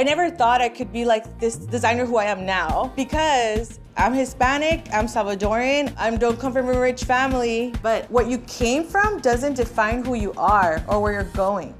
I never thought I could be like this designer who I am now because I'm Hispanic, I'm Salvadorian, I don't come from a rich family, but what you came from doesn't define who you are or where you're going.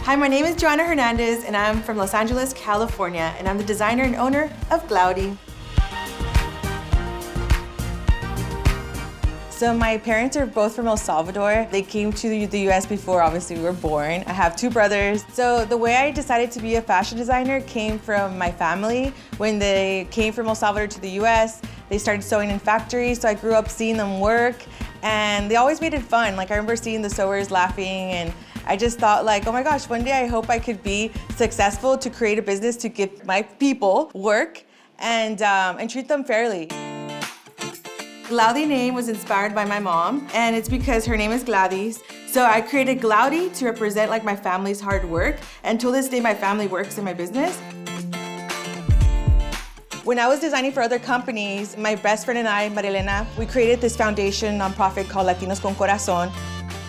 Hi, my name is Joanna Hernandez and I'm from Los Angeles, California, and I'm the designer and owner of Glaudy. So my parents are both from El Salvador. They came to the US before obviously we were born. I have two brothers. So the way I decided to be a fashion designer came from my family. When they came from El Salvador to the US, they started sewing in factories, so I grew up seeing them work, and they always made it fun. Like I remember seeing the sewers laughing, and I just thought like, oh my gosh, one day I hope I could be successful to create a business to give my people work and treat them fairly. Glaudy name was inspired by my mom, and it's because her name is Gladys. So I created Glaudy to represent like my family's hard work, and till this day my family works in my business. When I was designing for other companies, my best friend and I, Marilena, we created this foundation nonprofit called Latinos con Corazón,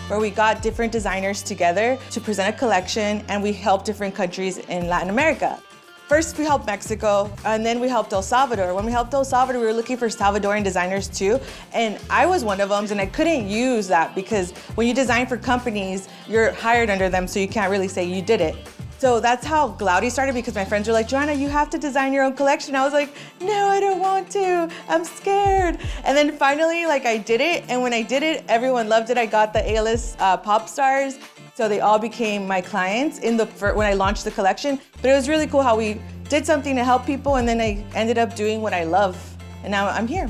where we got different designers together to present a collection, and we helped different countries in Latin America. First, we helped Mexico, and then we helped El Salvador. When we helped El Salvador, we were looking for Salvadorian designers too, and I was one of them, and I couldn't use that because when you design for companies, you're hired under them, so you can't really say you did it. So that's how Glaudy started, because my friends were like, Joanna, you have to design your own collection. I was like, no, I don't want to, I'm scared. And then finally, like I did it, and when I did it, everyone loved it. I got the A-list pop stars, so they all became my clients when I launched the collection. But it was really cool how we did something to help people, and then I ended up doing what I love, and now I'm here.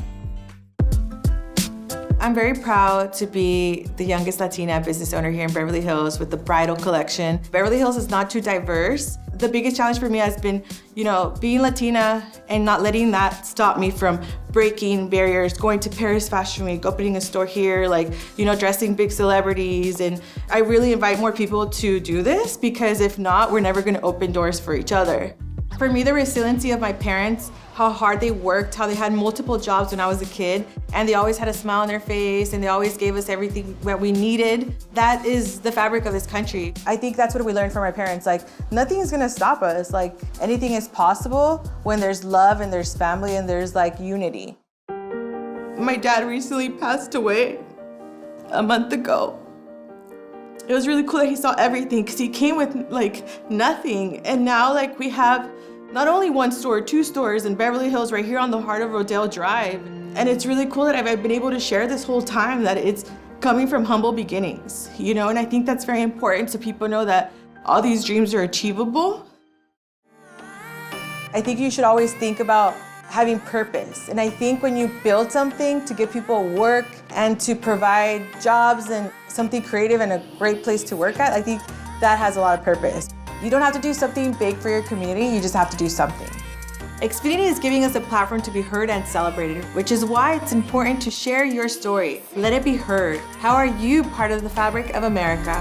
I'm very proud to be the youngest Latina business owner here in Beverly Hills with the bridal collection. Beverly Hills is not too diverse. The biggest challenge for me has been, being Latina and not letting that stop me from breaking barriers, going to Paris Fashion Week, opening a store here, dressing big celebrities. And I really invite more people to do this, because if not, we're never gonna open doors for each other. For me, the resiliency of my parents, how hard they worked, how they had multiple jobs when I was a kid, and they always had a smile on their face, and they always gave us everything that we needed. That is the fabric of this country. I think that's what we learned from our parents. Like, nothing is gonna stop us. Like, anything is possible when there's love and there's family and there's unity. My dad recently passed away a month ago. It was really cool that he saw everything, because he came with nothing. And now we have not only one store, two stores in Beverly Hills right here on the heart of Rodale Drive. And it's really cool that I've been able to share this whole time that it's coming from humble beginnings, and I think that's very important so people know that all these dreams are achievable. I think you should always think about having purpose. And I think when you build something to give people work and to provide jobs and something creative and a great place to work at, I think that has a lot of purpose. You don't have to do something big for your community, you just have to do something. Xfinity is giving us a platform to be heard and celebrated, which is why it's important to share your story. Let it be heard. How are you part of the fabric of America?